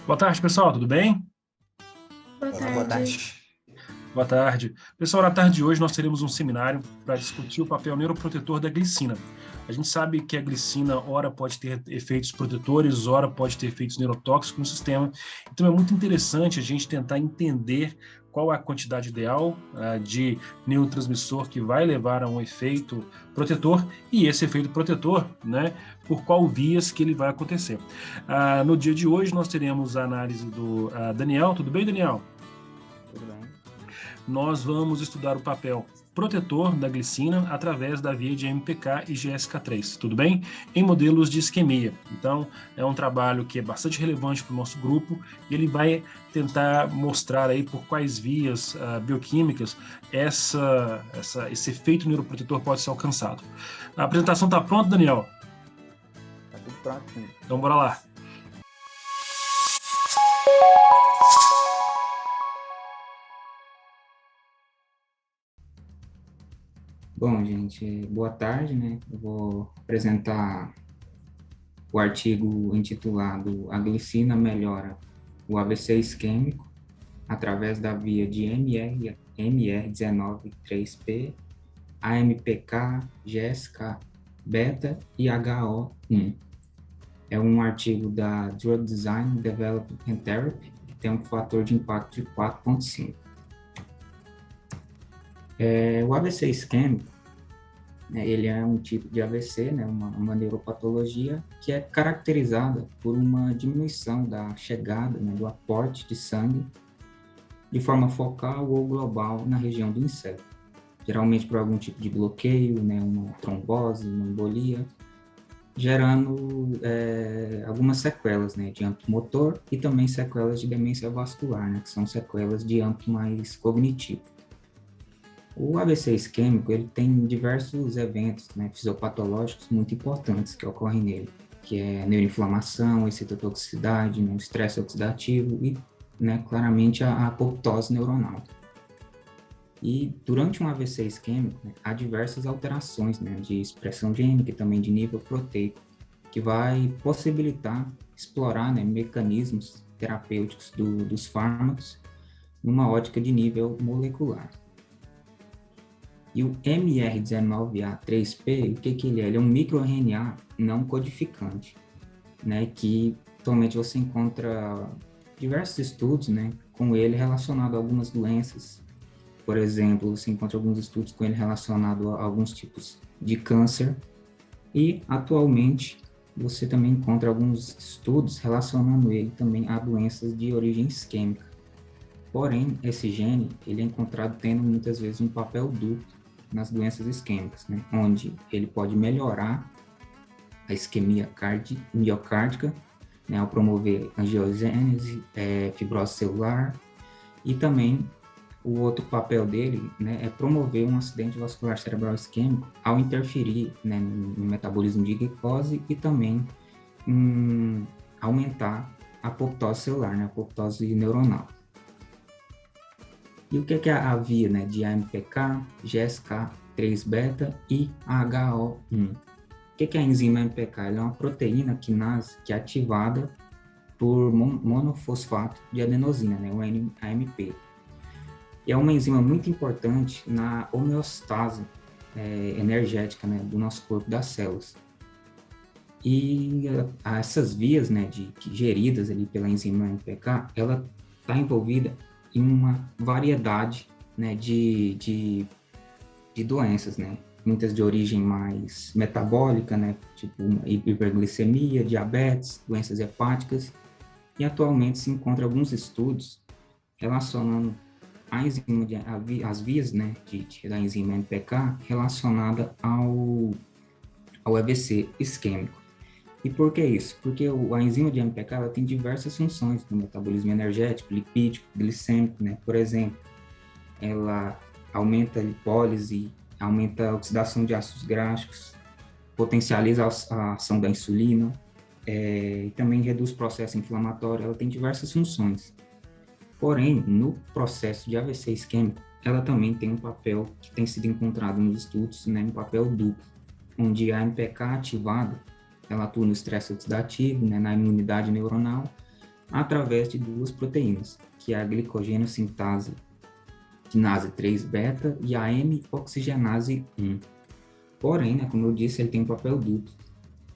Boa tarde, pessoal, tudo bem? Boa Olá, boa tarde. tarde. Boa tarde. Pessoal, na tarde de hoje nós teremos um seminário para discutir o papel neuroprotetor da glicina. A gente sabe que a glicina, ora pode ter efeitos protetores, ora pode ter efeitos neurotóxicos no sistema. Então é muito interessante a gente tentar entender qual é a quantidade ideal de neurotransmissor que vai levar a um efeito protetor e esse efeito protetor, né, por qual vias que ele vai acontecer. No dia de hoje nós teremos a análise do Daniel. Tudo bem, Daniel? Tudo bem? Nós vamos estudar o papel protetor da glicina através da via de MPK e GSK3, tudo bem? Em modelos de isquemia. Então, é um trabalho que é bastante relevante para o nosso grupo e ele vai tentar mostrar aí por quais vias bioquímicas esse efeito neuroprotetor pode ser alcançado. A apresentação está pronta, Daniel? Tá tudo pronto, sim. Então, bora lá. Bom, gente, boa tarde, né? Eu vou apresentar o artigo intitulado A glicina melhora o AVC isquêmico através da via de MR19-3P, AMPK, GSK, beta e HO1. É um artigo da Drug Design, Development and Therapy, que tem um fator de impacto de 4.5. O AVC isquêmico, ele é um tipo de AVC, né, uma neuropatologia que é caracterizada por uma diminuição da chegada, né, do aporte de sangue de forma focal ou global na região do encéfalo, geralmente por algum tipo de bloqueio, né, uma trombose, uma embolia, gerando algumas sequelas, né, de âmbito motor e também sequelas de demência vascular, né, que são sequelas de âmbito mais cognitivo. O AVC isquêmico, ele tem diversos eventos, né, fisiopatológicos muito importantes que ocorrem nele, que é neuroinflamação, excitotoxicidade, né, estresse oxidativo e, né, claramente a apoptose neuronal. E durante um AVC isquêmico, né, há diversas alterações, né, de expressão gênica e também de nível proteico, que vai possibilitar explorar, né, mecanismos terapêuticos dos fármacos numa ótica de nível molecular. E o MR19A3P, o que ele é? Ele é um microRNA não codificante, né, que atualmente você encontra diversos estudos, né, com ele relacionado a algumas doenças. Por exemplo, você encontra alguns estudos com ele relacionado a alguns tipos de câncer e, atualmente, você também encontra alguns estudos relacionando ele também a doenças de origem isquêmica. Porém, esse gene, ele é encontrado tendo muitas vezes um papel duplo nas doenças isquêmicas, né? Onde ele pode melhorar a isquemia miocárdica, né? Ao promover angiogênese, fibrose celular, e também o outro papel dele, né, é promover um acidente vascular cerebral isquêmico ao interferir, né, no metabolismo de glicose e também aumentar a apoptose celular, né, a apoptose neuronal. E o que é a via, né, de AMPK, GSK, 3-beta e HO1? O que é a enzima AMPK? Ela é uma proteína quinase que é ativada por monofosfato de adenosina, né, o AMP. E é uma enzima muito importante na homeostase energética, né, do nosso corpo, das células. E essas vias, né, geridas ali pela enzima AMPK, ela está envolvida em uma variedade, né, de doenças, né, muitas de origem mais metabólica, né, tipo hiperglicemia, diabetes, doenças hepáticas, e atualmente se encontram alguns estudos relacionando a enzima as vias, né, da enzima MPK relacionada ao AVC isquêmico. E por que isso? Porque a enzima de MPK ela tem diversas funções no metabolismo energético, lipídico, glicêmico, né? Por exemplo, ela aumenta a lipólise, aumenta a oxidação de ácidos graxos, potencializa a ação da insulina, e também reduz o processo inflamatório. Ela tem diversas funções. Porém, no processo de AVC isquêmico, ela também tem um papel que tem sido encontrado nos estudos, né? Um papel duplo, onde a MPK ativada ela atua no estresse oxidativo, né, na imunidade neuronal, através de duas proteínas, que é a glicogênio sintase quinase 3-beta e a M-oxigenase 1. Porém, né, como eu disse, ele tem um papel duplo.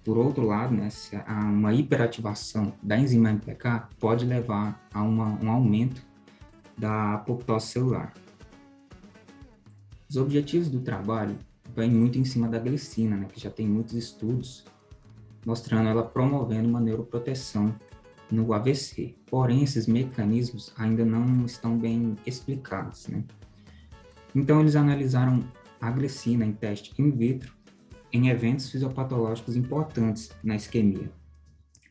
Por outro lado, né, uma hiperativação da enzima MPK pode levar a um aumento da apoptose celular. Os objetivos do trabalho vêm muito em cima da glicina, né, que já tem muitos estudos mostrando ela promovendo uma neuroproteção no AVC. Porém, esses mecanismos ainda não estão bem explicados, né? Então, eles analisaram a glicina em teste in vitro em eventos fisiopatológicos importantes na isquemia,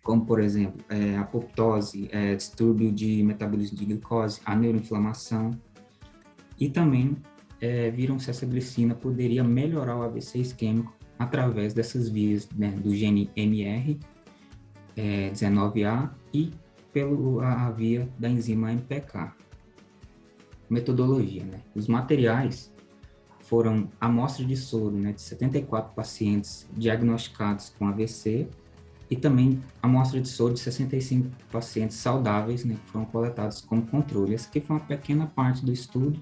como, por exemplo, apoptose, distúrbio de metabolismo de glicose, a neuroinflamação, e também viram se essa glicina poderia melhorar o AVC isquêmico através dessas vias, né, do gene MR19A e pela via da enzima MPK. Metodologia, né? Os materiais foram amostra de soro, né, de 74 pacientes diagnosticados com AVC e também amostra de soro de 65 pacientes saudáveis, né, que foram coletados como controle. Essa aqui foi uma pequena parte do estudo,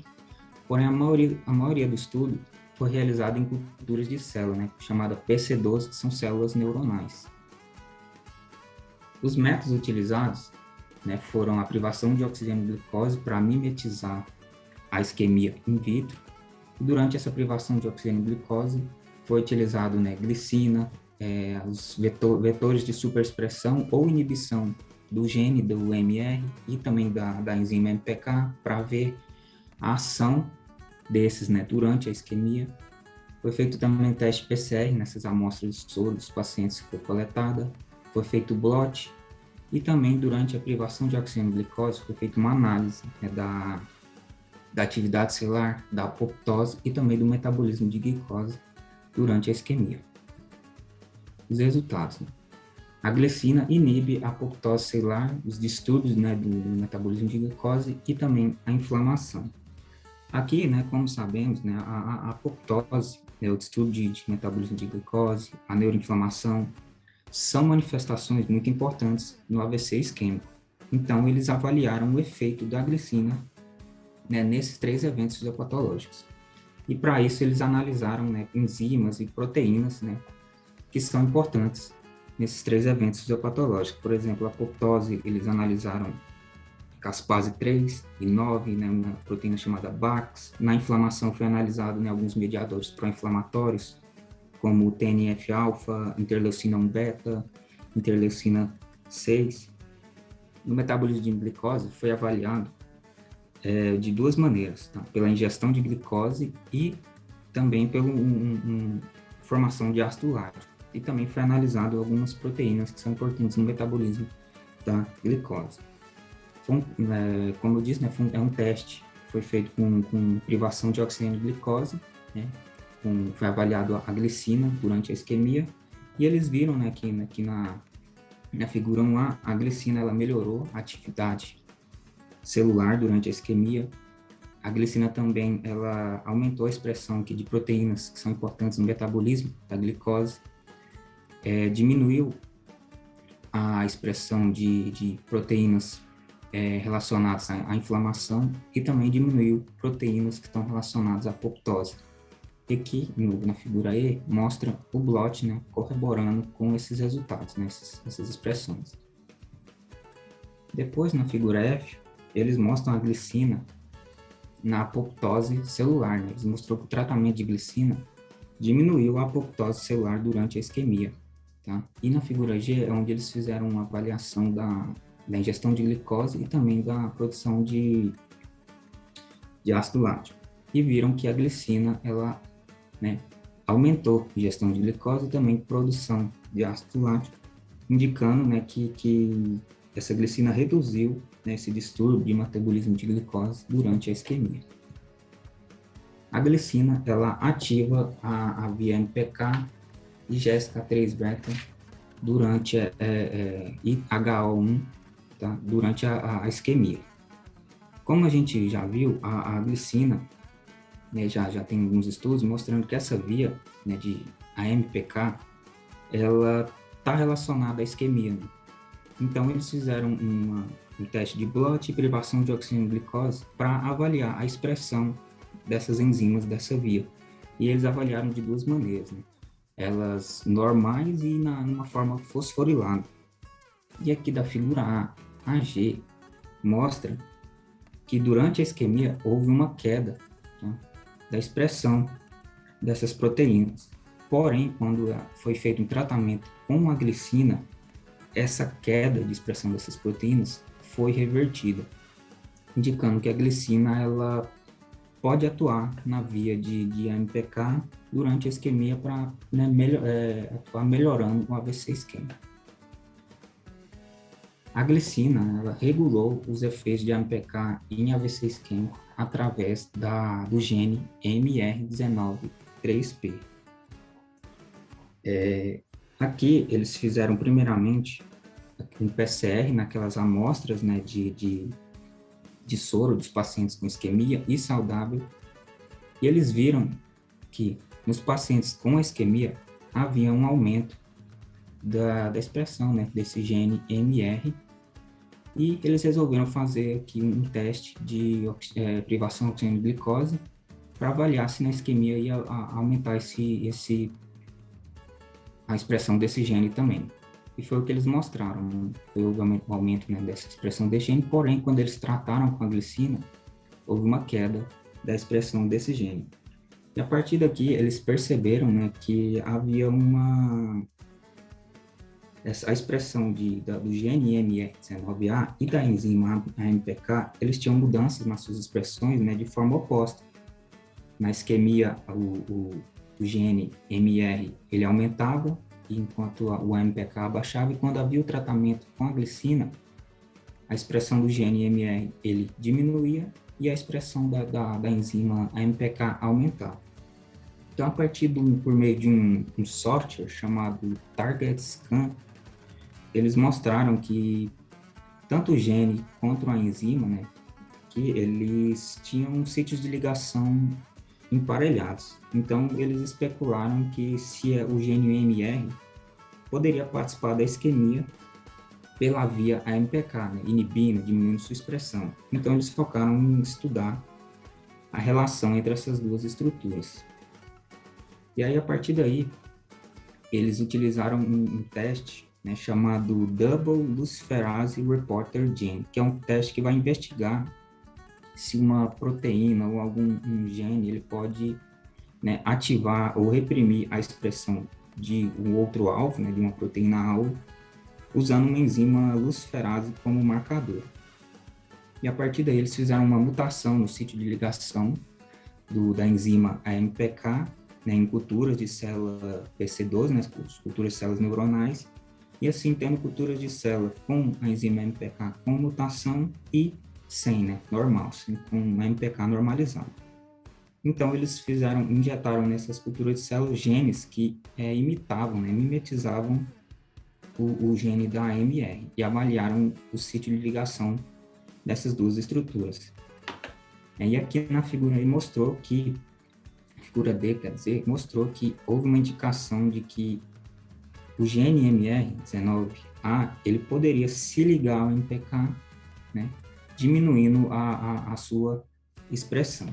porém a maioria do estudo foi realizada em culturas de célula, né, chamada PC12, que são células neuronais. Os métodos utilizados, né, foram a privação de oxigênio e glicose para mimetizar a isquemia in vitro. E durante essa privação de oxigênio e glicose, foi utilizado, né, glicina, os vetores de superexpressão ou inibição do gene do MR e também da enzima MPK para ver a ação desses, né, durante a isquemia. Foi feito também teste PCR nessas amostras de soro dos pacientes que foi coletada. Foi feito blot e também durante a privação de oxigênio e glicose foi feita uma análise, né, da atividade celular, da apoptose e também do metabolismo de glicose durante a isquemia. Os resultados, né? A glicina inibe a apoptose celular, os distúrbios, né, do metabolismo de glicose e também a inflamação. Aqui, né, como sabemos, né, a apoptose, né, o distúrbio de metabolismo de glicose, a neuroinflamação, são manifestações muito importantes no AVC isquêmico. Então, eles avaliaram o efeito da glicina, né, nesses 3 eventos fisiopatológicos. E para isso, eles analisaram, né, enzimas e proteínas, né, que são importantes nesses 3 eventos fisiopatológicos. Por exemplo, a apoptose, eles analisaram caspase 3 e 9, né, uma proteína chamada BAX. Na inflamação foi analisado, né, alguns mediadores pró-inflamatórios, como o TNF-alfa, interleucina 1-beta, interleucina 6. No metabolismo de glicose foi avaliado de 2 maneiras, tá? Pela ingestão de glicose e também pela formação de ácido lático. E também foi analisado algumas proteínas que são importantes no metabolismo da glicose. Como eu disse, né, é um teste, foi feito com privação de oxigênio e glicose, né, foi avaliado a glicina durante a isquemia, e eles viram, né, que na figura 1A, a glicina ela melhorou a atividade celular durante a isquemia. A glicina também ela aumentou a expressão aqui de proteínas que são importantes no metabolismo da glicose, diminuiu a expressão de proteínas relacionadas à inflamação e também diminuiu proteínas que estão relacionadas à apoptose. E aqui, na figura E, mostra o blot, né, corroborando com esses resultados, né, essas expressões. Depois, na figura F, eles mostram a glicina na apoptose celular, né? Eles mostrou que o tratamento de glicina diminuiu a apoptose celular durante a isquemia, tá? E na figura G é onde eles fizeram uma avaliação da ingestão de glicose e também da produção de ácido lático. E viram que a glicina, ela, né, aumentou a ingestão de glicose e também produção de ácido lático, indicando, né, que essa glicina reduziu, né, esse distúrbio de metabolismo de glicose durante a isquemia. A glicina, ela ativa a via MPK e GSK3-beta durante HO1, tá? Durante a isquemia. Como a gente já viu, a glicina, né, já tem alguns estudos mostrando que essa via, né, a MPK, ela está relacionada à isquemia, né? Então, eles fizeram um teste de blot e privação de oxigênio e glicose para avaliar a expressão dessas enzimas dessa via. E eles avaliaram de duas maneiras, né? Elas normais e numa forma fosforilada. E aqui da figura A, G, mostra que durante a isquemia houve uma queda, tá, da expressão dessas proteínas. Porém, quando foi feito um tratamento com a glicina, essa queda de expressão dessas proteínas foi revertida, indicando que a glicina ela pode atuar na via de AMPK durante a isquemia para, né, atuar melhorando o AVC isquêmico. A glicina ela regulou os efeitos de AMPK em AVC isquêmico através do gene MR19-3P. Aqui eles fizeram primeiramente um PCR naquelas amostras, né, de soro dos pacientes com isquemia e saudável, e eles viram que nos pacientes com isquemia havia um aumento da expressão, né, desse gene MR, e eles resolveram fazer aqui um teste de privação de oxigênio e glicose para avaliar se na isquemia ia aumentar a expressão desse gene também. E foi o que eles mostraram, né? Foi o aumento, né, dessa expressão desse gene, porém, quando eles trataram com a glicina, houve uma queda da expressão desse gene. E a partir daqui, eles perceberam, né, que havia a expressão do gene MR19A e da enzima AMPK, eles tinham mudanças nas suas expressões, né, de forma oposta. Na isquemia, o gene MR ele aumentava, enquanto o AMPK abaixava, e quando havia o tratamento com a glicina, a expressão do gene MR ele diminuía e a expressão da enzima AMPK aumentava. Então, a partir por meio de um software chamado Target Scan, eles mostraram que tanto o gene quanto a enzima, né, que eles tinham sítios de ligação emparelhados. Então, eles especularam que se o gene MR poderia participar da isquemia pela via AMPK, né, inibindo, diminuindo sua expressão. Então, eles focaram em estudar a relação entre essas duas estruturas. E aí, a partir daí, eles utilizaram um teste, né, chamado Double Luciferase Reporter Gene, que é um teste que vai investigar se uma proteína ou algum gene ele pode, né, ativar ou reprimir a expressão de um outro alvo, né, de uma proteína-alvo, usando uma enzima luciferase como marcador. E a partir daí eles fizeram uma mutação no sítio de ligação da enzima AMPK, né, em culturas de célula PC12, né, culturas de células neuronais, e assim tendo culturas de célula com a enzima AMPK com mutação e sem, né, normal, com a AMPK normalizado. Então, eles injetaram nessas culturas de células genes que imitavam, né, mimetizavam o gene da AMR e avaliaram o sítio de ligação dessas duas estruturas. E aqui na figura aí mostrou que, figura D, quer dizer, mostrou que houve uma indicação de que o gene MR19A, ele poderia se ligar ao MPK, né, diminuindo a sua expressão.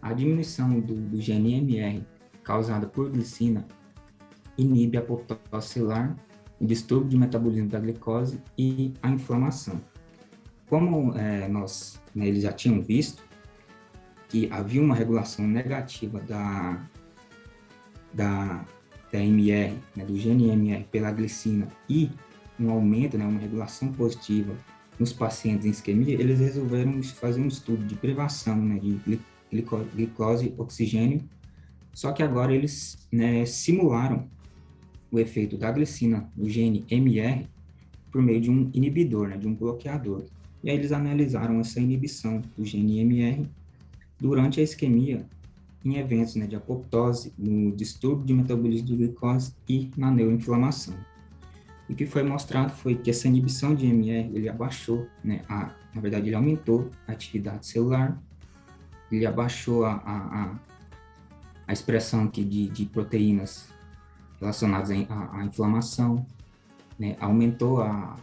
A diminuição do gene MR causada por glicina inibe a apoptose celular, o distúrbio de metabolismo da glicose e a inflamação. Como eles já tinham visto que havia uma regulação negativa da MR, né, do gene MR pela glicina e um aumento, né, uma regulação positiva nos pacientes em isquemia, eles resolveram fazer um estudo de privação, né, de glicose, oxigênio, só que agora eles, né, simularam o efeito da glicina no gene MR por meio de um inibidor, né, de um bloqueador. E aí eles analisaram essa inibição do gene MR durante a isquemia em eventos, né, de apoptose, no distúrbio de metabolismo de glicose e na neuroinflamação. E o que foi mostrado foi que essa inibição de MR, ele abaixou, né, na verdade, ele aumentou a atividade celular, ele abaixou a expressão aqui de proteínas relacionadas à inflamação, né, aumentou a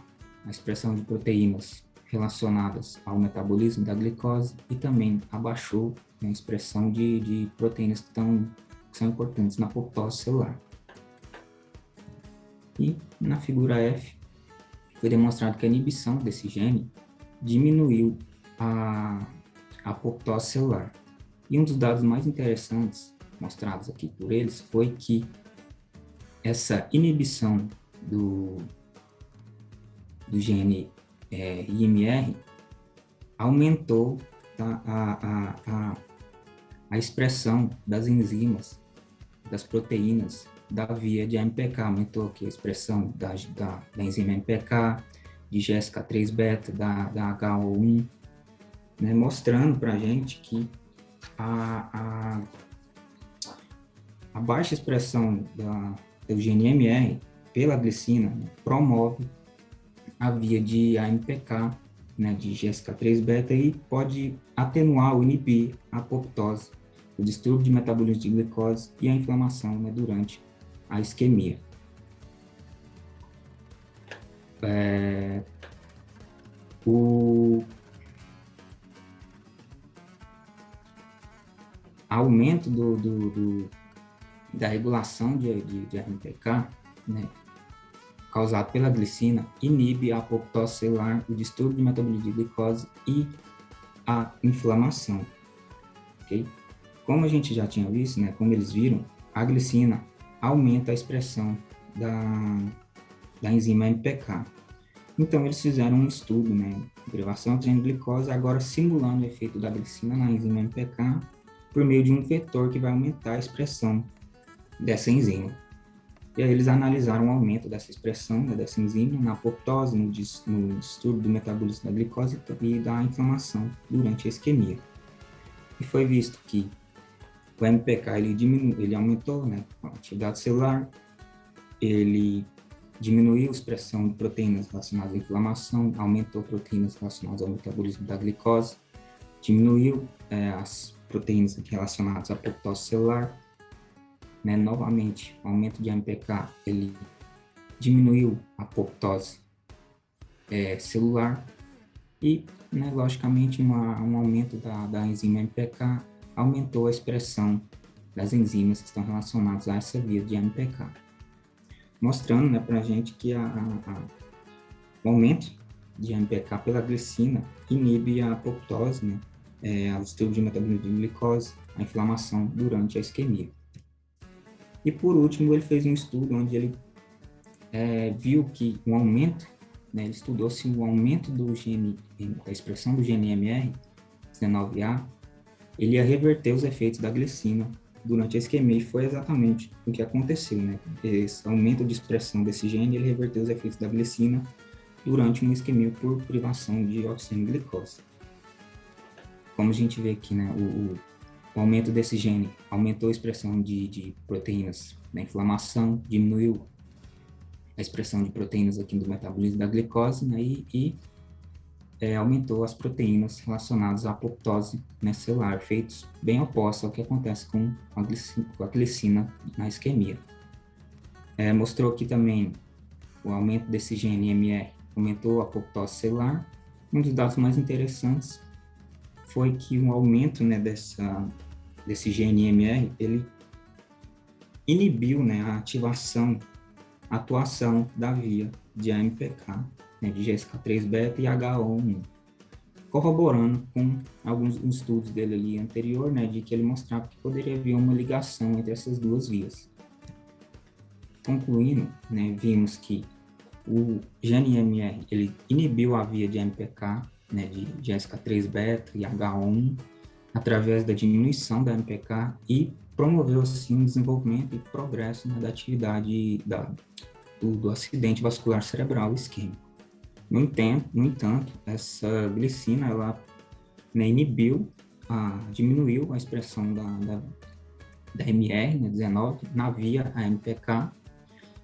expressão de proteínas relacionadas ao metabolismo da glicose e também abaixou, né, a expressão de proteínas que são importantes na apoptose celular. E na figura F, foi demonstrado que a inibição desse gene diminuiu a apoptose celular. E um dos dados mais interessantes mostrados aqui por eles foi que essa inibição do gene IMR aumentou a expressão das enzimas, das proteínas da via de AMPK, aumentou aqui a expressão da enzima AMPK, de GSK3-beta, da HO1, né, mostrando para a gente que a baixa expressão do gene IMR pela glicina, né, promove a via de AMPK, né, de GSK3-beta, e pode atenuar ou inibir a apoptose, o distúrbio de metabolismo de glicose e a inflamação, né, durante a isquemia. O aumento da regulação de AMPK, né, causado pela glicina, inibe a apoptose celular, o distúrbio de metabolismo de glicose e a inflamação. Okay? Como a gente já tinha visto, né, como eles viram, a glicina aumenta a expressão da enzima AMPK. Então, eles fizeram um estudo, né, de privação de glicose, agora simulando o efeito da glicina na enzima AMPK por meio de um vetor que vai aumentar a expressão dessa enzima. E aí eles analisaram o aumento dessa expressão, né, dessa enzima na apoptose, no distúrbio do metabolismo da glicose e da inflamação durante a isquemia. E foi visto que o AMPK ele aumentou, né, a atividade celular, ele diminuiu a expressão de proteínas relacionadas à inflamação, aumentou proteínas relacionadas ao metabolismo da glicose, diminuiu as proteínas relacionadas à apoptose celular, né? Novamente, o aumento de AMPK, ele diminuiu a apoptose celular e, né, logicamente, um aumento da enzima AMPK aumentou a expressão das enzimas que estão relacionadas a essa via de AMPK, mostrando, né, para a gente que o aumento de AMPK pela glicina inibe a apoptose, né, o distúrbio de metabolismo de glicose, a inflamação durante a isquemia. E por último, ele fez um estudo onde ele viu que o aumento, né, ele estudou se o aumento da expressão do gene MR19A, ele ia reverter os efeitos da glicina durante a isquemia, e foi exatamente o que aconteceu, né? Esse aumento de expressão desse gene, ele reverteu os efeitos da glicina durante uma isquemia por privação de oxigênio e glicose. Como a gente vê aqui, né, o aumento desse gene aumentou a expressão de proteínas da inflamação, diminuiu a expressão de proteínas aqui do metabolismo da glicose, né, e aumentou as proteínas relacionadas à apoptose, né, celular, efeitos bem opostos ao que acontece com a glicina na isquemia. Mostrou aqui também o aumento desse gene MR, aumentou a apoptose celular. Um dos dados mais interessantes foi que o aumento, né, desse gene MR, ele inibiu, né, a atuação da via de AMPK, né, de GSK3-beta e HO1, corroborando com alguns estudos dele ali anterior, né, de que ele mostrava que poderia haver uma ligação entre essas duas vias. Concluindo, né, vimos que o gene MR, ele inibiu a via de AMPK, né, de GSK3-beta e HO1, através da diminuição da AMPK, e promoveu, assim, o desenvolvimento e progresso, né, da atividade do acidente vascular cerebral isquêmico. No entanto, essa glicina, ela, né, diminuiu a expressão da MR19 na via AMPK,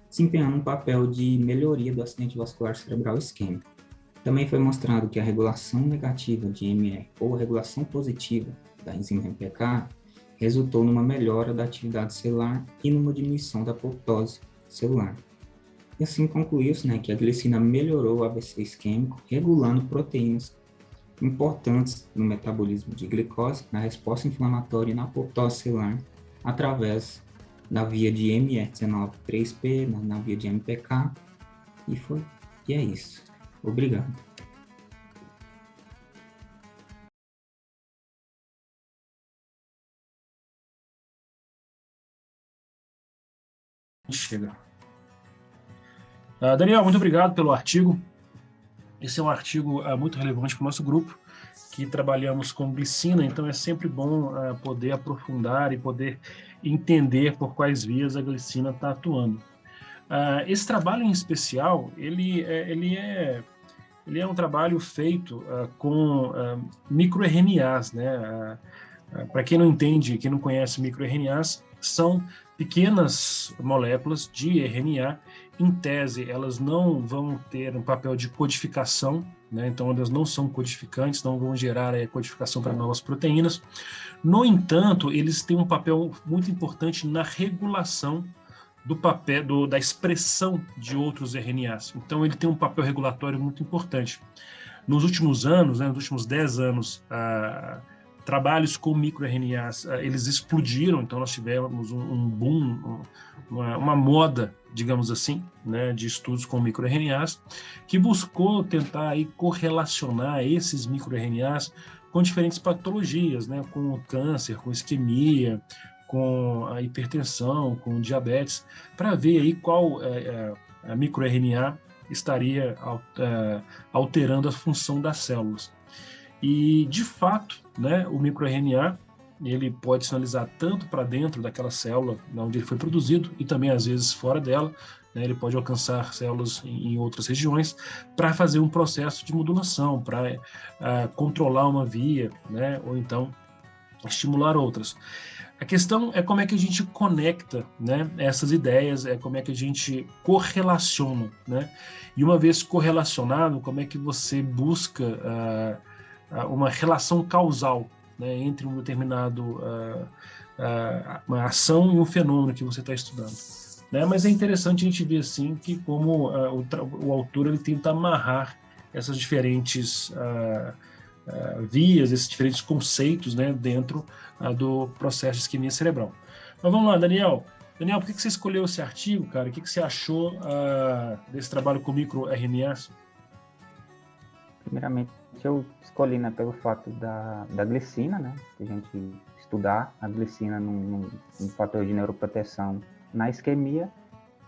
desempenhando um papel de melhoria do acidente vascular cerebral isquêmico. Também foi mostrado que a regulação negativa de MR ou a regulação positiva da enzima AMPK resultou numa melhora da atividade celular e numa diminuição da apoptose celular. E assim concluiu-se, né, que a glicina melhorou o AVC isquêmico, regulando proteínas importantes no metabolismo de glicose, na resposta inflamatória e na apoptose celular, através da via de MR193P, na via de MPK, e é isso. Obrigado. Chega. Daniel, muito obrigado pelo artigo. Esse é um artigo muito relevante para o nosso grupo, que trabalhamos com glicina, então é sempre bom poder aprofundar e poder entender por quais vias a glicina está atuando. Esse trabalho em especial, ele é um trabalho feito com microRNAs, né? Para quem não entende, quem não conhece microRNAs, são pequenas moléculas de RNA. Em tese, elas não vão ter um papel de codificação, né? Então elas não são codificantes, não vão gerar a codificação para novas proteínas. No entanto, eles têm um papel muito importante na regulação do papel da expressão de outros RNAs. Então ele tem um papel regulatório muito importante. Nos últimos anos, né, nos últimos 10 anos, trabalhos com microRNAs, eles explodiram, então nós tivemos um boom, uma moda, digamos assim, né, de estudos com microRNAs, que buscou tentar aí correlacionar esses microRNAs com diferentes patologias, né, com câncer, com isquemia, com a hipertensão, com diabetes, para ver aí qual a microRNA estaria alterando a função das células. E, de fato, né, o microRNA ele pode sinalizar tanto para dentro daquela célula onde ele foi produzido e também, às vezes, fora dela, né, ele pode alcançar células em outras regiões para fazer um processo de modulação, para controlar uma via, né, ou então estimular outras. A questão é como é que a gente conecta, né, essas ideias, como é que a gente correlaciona, né? E uma vez correlacionado, como é que você busca uma relação causal, né, entre um determinado uma ação e um fenômeno que você está estudando, né? Mas é interessante a gente ver assim que como o autor ele tenta amarrar essas diferentes vias, esses diferentes conceitos, né, dentro do processo de isquemia cerebral. Mas vamos lá, Daniel. Daniel, por que você escolheu esse artigo, cara? O que você achou desse trabalho com microRNAs? Primeiramente, eu escolhi, né, pelo fato da glicina, né, que a gente estudar a glicina num fator de neuroproteção na isquemia,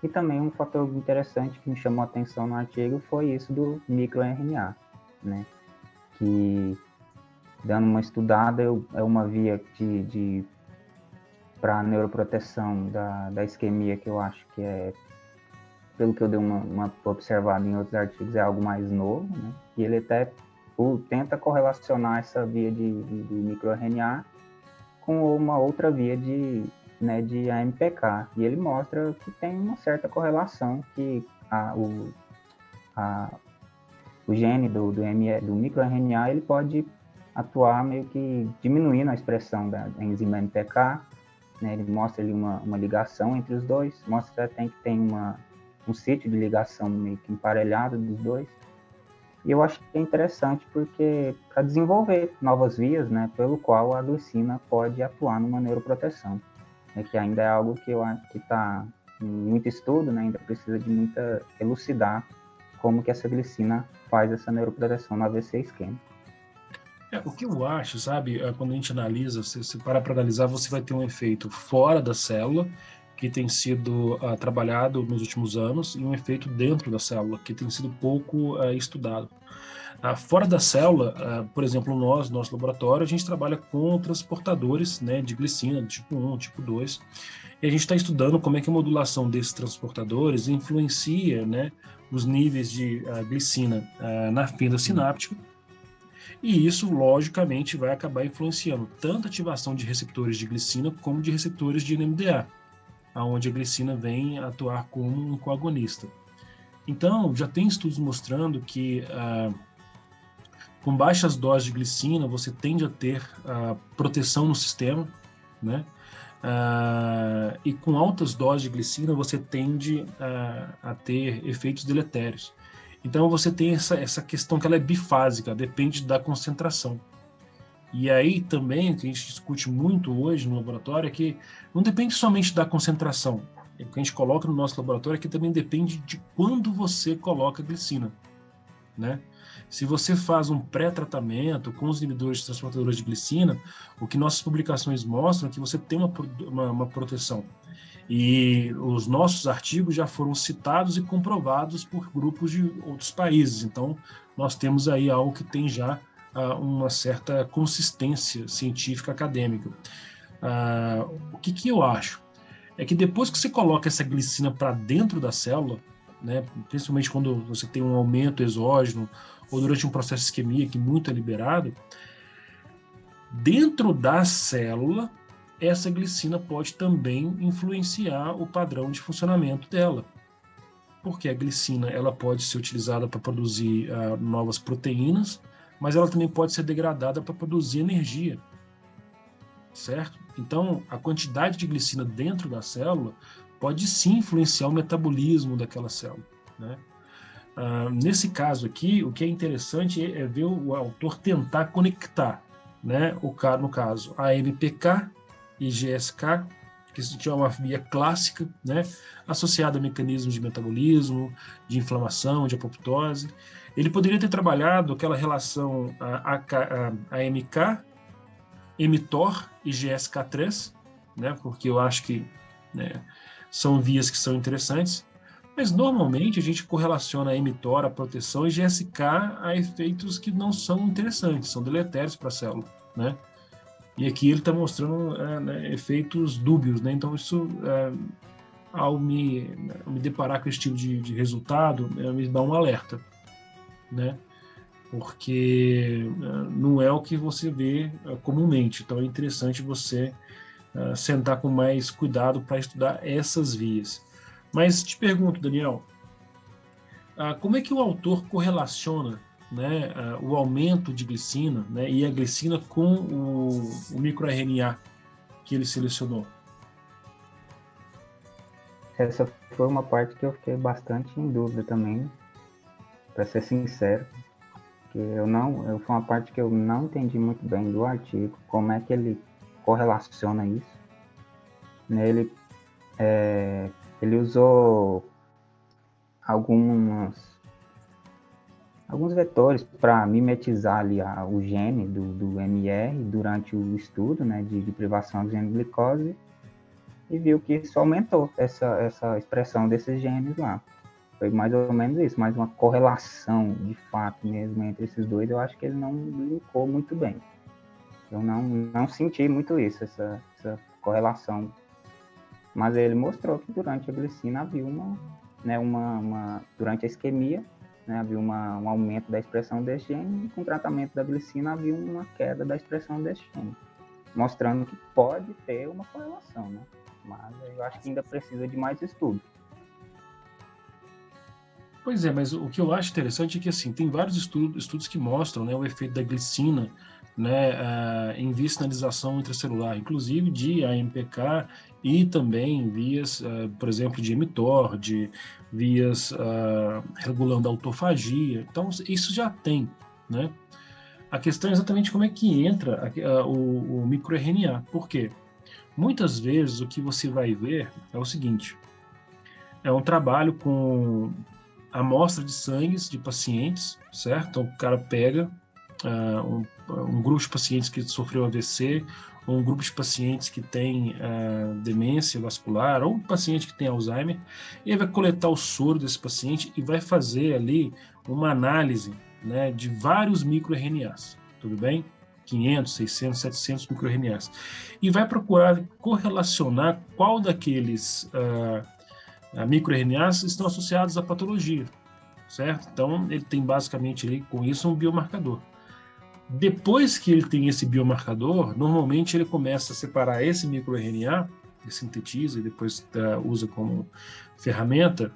e também um fator interessante que me chamou a atenção no artigo foi isso do microRNA, né, que, dando uma estudada, é uma via para neuroproteção da isquemia, que eu acho que é, pelo que eu dei uma observada em outros artigos, é algo mais novo, né? E ele até tenta correlacionar essa via de microRNA com uma outra via de AMPK, e ele mostra que tem uma certa correlação, que o gene do microRNA ele pode atuar meio que diminuindo a expressão da enzima MPK, né? Ele mostra ali uma ligação entre os dois, mostra até que tem um sítio de ligação meio que emparelhado dos dois. E eu acho que é interessante porque para desenvolver novas vias, né, pelo qual a glicina pode atuar numa neuroproteção, né, que ainda é algo que eu acho que está em muito estudo, né, ainda precisa de muita elucidar como que essa glicina faz essa neuroproteção no AVC isquêmico. O que eu acho, sabe, quando a gente analisa, se parar para analisar, você vai ter um efeito fora da célula, que tem sido trabalhado nos últimos anos, e um efeito dentro da célula, que tem sido pouco estudado. Fora da célula, por exemplo, nosso laboratório, a gente trabalha com transportadores, né, de glicina, tipo 1, tipo 2, e a gente está estudando como é que a modulação desses transportadores influencia, né, os níveis de glicina na fenda sináptica, e isso, logicamente, vai acabar influenciando tanto a ativação de receptores de glicina como de receptores de NMDA, onde a glicina vem atuar como um coagonista. Então, já tem estudos mostrando que com baixas doses de glicina você tende a ter proteção no sistema, né? e com altas doses de glicina você tende a ter efeitos deletérios. Então você tem essa questão que ela é bifásica, depende da concentração. E aí também, o que a gente discute muito hoje no laboratório é que não depende somente da concentração. O que a gente coloca no nosso laboratório é que também depende de quando você coloca a glicina, né? Se você faz um pré-tratamento com os inibidores transportadores de glicina, o que nossas publicações mostram é que você tem uma proteção. E os nossos artigos já foram citados e comprovados por grupos de outros países. Então, nós temos aí algo que tem já uma certa consistência científica acadêmica. O que eu acho? É que depois que você coloca essa glicina para dentro da célula, né, principalmente quando você tem um aumento exógeno ou durante um processo de isquemia que muito é liberado, dentro da célula, essa glicina pode também influenciar o padrão de funcionamento dela. Porque a glicina ela pode ser utilizada para produzir novas proteínas, mas ela também pode ser degradada para produzir energia, certo? Então, a quantidade de glicina dentro da célula pode sim influenciar o metabolismo daquela célula, né? Nesse caso aqui, o que é interessante é ver o autor tentar conectar, né, no caso, a AMPK e GSK, que é uma via clássica, né, associada a mecanismos de metabolismo, de inflamação, de apoptose. Ele poderia ter trabalhado aquela relação AMK, mTOR e GSK3, né, porque eu acho que, né, são vias que são interessantes, mas normalmente a gente correlaciona a mTOR, a proteção, e GSK a efeitos que não são interessantes, são deletérios para a célula, né? E aqui ele está mostrando né, efeitos dúbios, né? Então isso, ao me deparar com esse tipo de resultado, me dá um alerta, né? Porque não é o que você vê comumente. Então é interessante você sentar com mais cuidado para estudar essas vias. Mas te pergunto, Daniel, como é que o autor correlaciona, né, o aumento de glicina, né, e a glicina com o microRNA que ele selecionou? Essa foi uma parte que eu fiquei bastante em dúvida também, para ser sincero, que foi uma parte que eu não entendi muito bem do artigo, como é que ele correlaciona isso. Ele usou alguns vetores para mimetizar ali o gene do MR durante o estudo, né, de privação do gene de glicose, e viu que isso aumentou essa expressão desses genes lá. Foi mais ou menos isso, mas uma correlação de fato mesmo entre esses dois, eu acho que ele não linkou muito bem. Eu não senti muito isso, essa correlação. Mas ele mostrou que durante a glicina havia durante a isquemia, né, havia um aumento da expressão desse gene, e com o tratamento da glicina havia uma queda da expressão desse gene, mostrando que pode ter uma correlação, né? Mas eu acho que ainda precisa de mais estudo. Pois é, mas o que eu acho interessante é que assim, tem vários estudos que mostram, né, o efeito da glicina, né, em via sinalização intracelular, inclusive de AMPK e também vias, por exemplo, de mTOR, de vias regulando a autofagia. Então, isso já tem, né? A questão é exatamente como é que entra o microRNA. Por quê? Muitas vezes o que você vai ver é o seguinte: é um trabalho com amostra de sangue de pacientes, certo? Então, o cara pega um grupo de pacientes que sofreu AVC, ou um grupo de pacientes que tem demência vascular, ou um paciente que tem Alzheimer, e ele vai coletar o soro desse paciente e vai fazer ali uma análise, né, de vários microRNAs, tudo bem? 500, 600, 700 microRNAs. E vai procurar correlacionar qual daqueles microRNAs estão associados à patologia, certo? Então, ele tem basicamente ali, com isso, um biomarcador. Depois que ele tem esse biomarcador, normalmente ele começa a separar esse microRNA, ele sintetiza e depois usa como ferramenta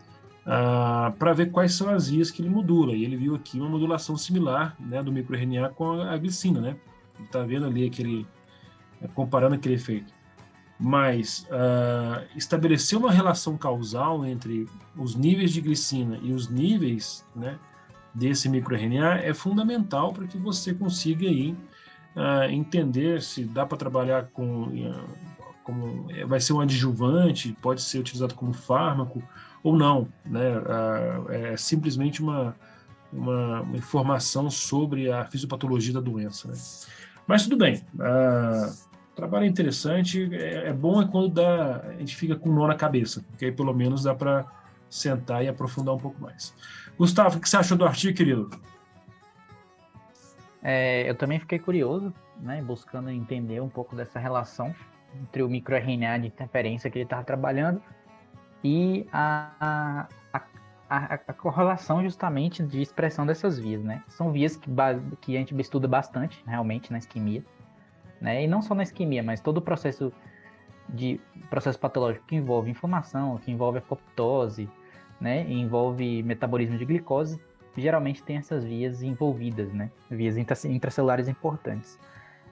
para ver quais são as vias que ele modula. E ele viu aqui uma modulação similar, né, do microRNA com a glicina, né? Ele está vendo ali comparando aquele efeito. Mas estabelecer uma relação causal entre os níveis de glicina e os níveis, né, desse microRNA é fundamental para que você consiga aí, entender se dá para trabalhar vai ser um adjuvante, pode ser utilizado como fármaco ou não, né? É simplesmente uma informação sobre a fisiopatologia da doença, né? Mas tudo bem, trabalho é interessante, é bom quando a gente fica com um nó na cabeça, porque aí pelo menos dá para sentar e aprofundar um pouco mais. Gustavo, o que você achou do artigo, querido? Eu também fiquei curioso, né, buscando entender um pouco dessa relação entre o microRNA de interferência que ele estava trabalhando e a correlação justamente de expressão dessas vias, né? São vias que a gente estuda bastante, realmente, na isquemia, né? E não só na isquemia, mas todo o processo patológico que envolve inflamação, que envolve apoptose, né? E envolve metabolismo de glicose, geralmente tem essas vias envolvidas, né? Vias intracelulares importantes.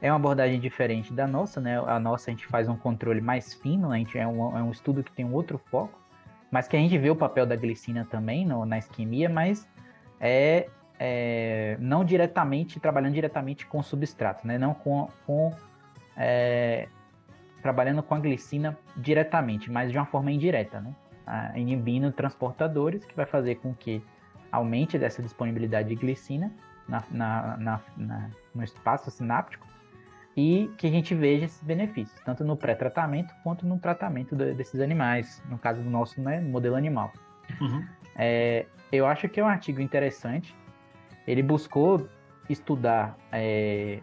É uma abordagem diferente da nossa, né? A nossa a gente faz um controle mais fino, a gente é um estudo que tem um outro foco, mas que a gente vê o papel da glicina também na isquemia, mas não diretamente, trabalhando diretamente com o substrato, né? Não trabalhando com a glicina diretamente, mas de uma forma indireta, né? Inibindo transportadores, que vai fazer com que aumente essa disponibilidade de glicina no espaço sináptico e que a gente veja esses benefícios, tanto no pré-tratamento quanto no tratamento desses animais, no caso do nosso, né, modelo animal. Uhum. Eu acho que é um artigo interessante. Ele buscou estudar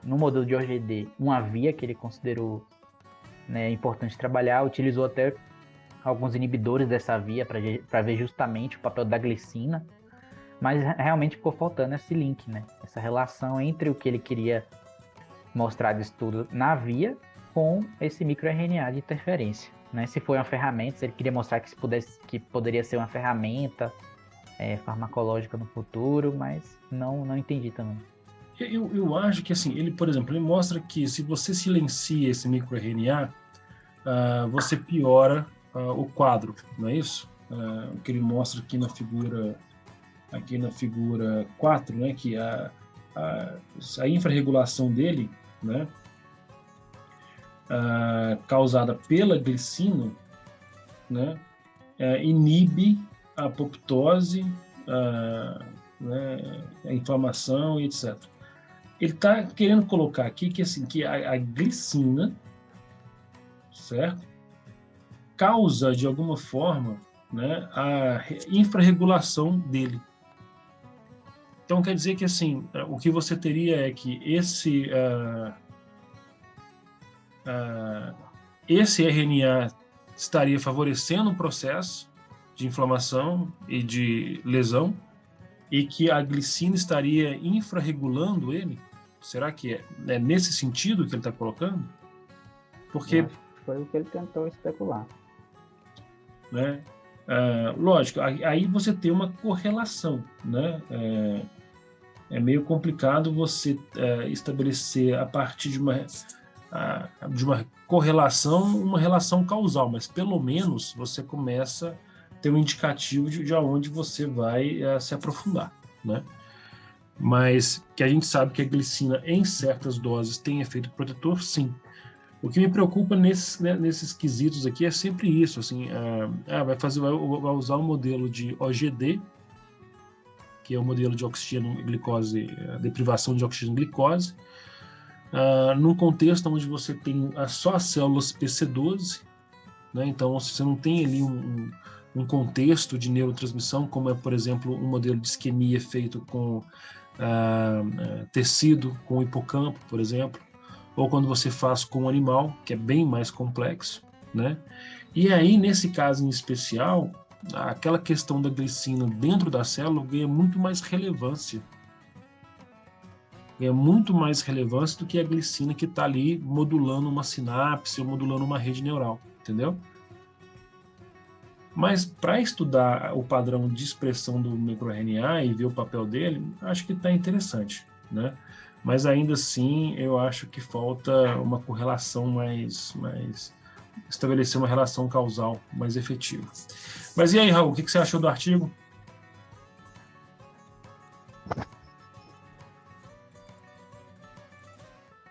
no modelo de OGD uma via que ele considerou, né, importante trabalhar, utilizou até alguns inibidores dessa via para ver justamente o papel da glicina, mas realmente ficou faltando esse link, né? Essa relação entre o que ele queria mostrar de estudo na via com esse microRNA de interferência, né? Se foi uma ferramenta, se ele queria mostrar que poderia ser uma ferramenta farmacológica no futuro, mas não entendi também. Eu acho que, assim, ele, por exemplo, ele mostra que se você silencia esse microRNA, você piora o quadro, não é isso? O que ele mostra aqui na figura 4, né, que a infrarregulação dele, né, causada pela glicina, né, inibe a apoptose, né, a inflamação e etc. Ele está querendo colocar aqui que, assim, que a glicina, certo, causa de alguma forma, né, a infrarregulação dele. Então quer dizer que, assim, o que você teria é que esse RNA estaria favorecendo o processo de inflamação e de lesão e que a glicina estaria infrarregulando ele? Será que é nesse sentido que ele está colocando? Porque foi o que ele tentou especular. Né? Lógico, aí você tem uma correlação, né? É meio complicado você estabelecer a partir de uma correlação, uma relação causal, mas pelo menos você começa a ter um indicativo de onde você vai se aprofundar, né? Mas que a gente sabe que a glicina em certas doses tem efeito protetor, sim. O que me preocupa nesses quesitos aqui é sempre isso, assim, vai usar um modelo de OGD, que é o modelo de oxigênio glicose, deprivação de oxigênio glicose, num contexto onde você tem só as células PC12, né? Então você não tem ali um contexto de neurotransmissão, como é, por exemplo, um modelo de isquemia feito com tecido, com hipocampo, por exemplo, ou quando você faz com um animal, que é bem mais complexo, né? E aí, nesse caso em especial, aquela questão da glicina dentro da célula ganha muito mais relevância. Ganha muito mais relevância do que a glicina que está ali modulando uma sinapse ou modulando uma rede neural, entendeu? Mas para estudar o padrão de expressão do microRNA e ver o papel dele, acho que está interessante, né? Mas ainda assim, eu acho que falta uma correlação mais estabelecer uma relação causal mais efetiva. Mas e aí, Raul, o que você achou do artigo?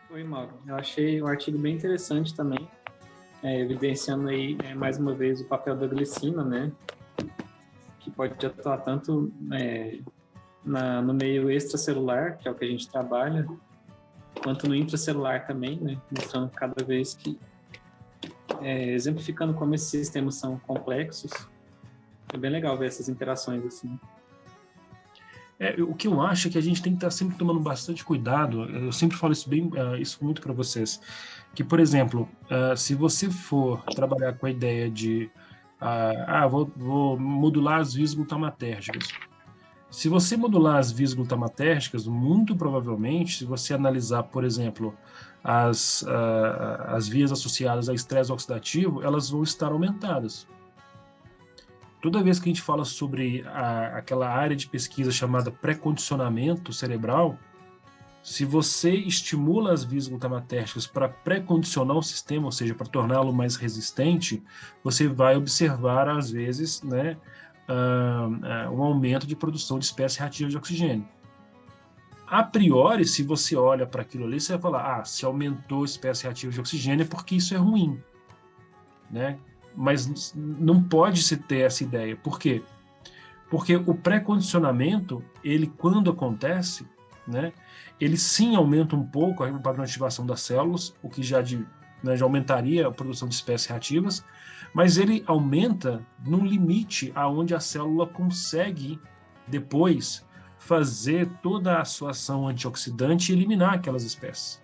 Oi, Mauro. Eu achei o artigo bem interessante também, evidenciando aí mais uma vez o papel da glicina, né? Que pode atuar tanto no meio extracelular, que é o que a gente trabalha, quanto no intracelular também, né? Mostrando cada vez que, exemplificando como esses sistemas são complexos. É bem legal ver essas interações assim. O que eu acho é que a gente tem que estar sempre tomando bastante cuidado. Eu sempre falo isso muito para vocês, que, por exemplo, se você for trabalhar com a ideia de vou modular as vias glutamatérgicas. Se você modular as vias glutamatérgicas, muito provavelmente, se você analisar, por exemplo, as vias associadas a estresse oxidativo, elas vão estar aumentadas. Toda vez que a gente fala sobre aquela área de pesquisa chamada pré-condicionamento cerebral, se você estimula as vias glutamatérgicas para pré-condicionar o sistema, ou seja, para torná-lo mais resistente, você vai observar, às vezes, né, um aumento de produção de espécie reativa de oxigênio. A priori, se você olha para aquilo ali, você vai falar, se aumentou a espécie reativa de oxigênio é porque isso é ruim, né? Mas não pode se ter essa ideia. Por quê? Porque o pré-condicionamento, ele quando acontece, né, ele sim aumenta um pouco a padrão de ativação das células, o que já aumentaria a produção de espécies reativas, mas ele aumenta no limite aonde a célula consegue depois fazer toda a sua ação antioxidante e eliminar aquelas espécies.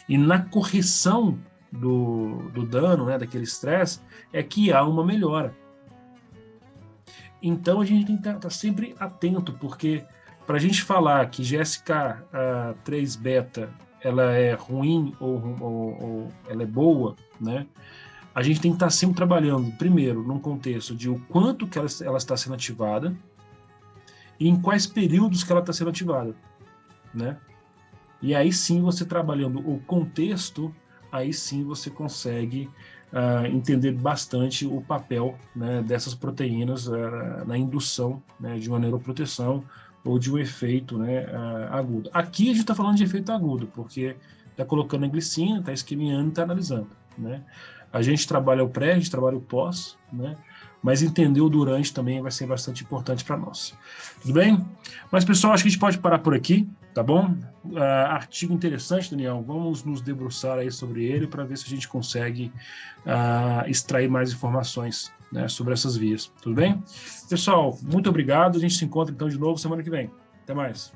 E na correção do dano, né, daquele estresse, é que há uma melhora. Então a gente tem que estar sempre atento, porque para a gente falar que GSK-3-beta ela é ruim ou ela é boa, né, a gente tem que estar sempre trabalhando, primeiro, num contexto de o quanto que ela está sendo ativada e em quais períodos que ela está sendo ativada, né? E aí sim, você trabalhando o contexto, aí sim você consegue entender bastante o papel, né, dessas proteínas na indução, né, de uma neuroproteção ou de um efeito, né, agudo. Aqui a gente está falando de efeito agudo, porque está colocando a glicina, está esquemiando e está analisando, né? A gente trabalha o pré, a gente trabalha o pós, né? Mas entender o durante também vai ser bastante importante para nós. Tudo bem? Mas, pessoal, acho que a gente pode parar por aqui, tá bom? Artigo interessante, Daniel. Vamos nos debruçar aí sobre ele para ver se a gente consegue extrair mais informações, né, sobre essas vias. Tudo bem? Pessoal, muito obrigado. A gente se encontra, então, de novo semana que vem. Até mais.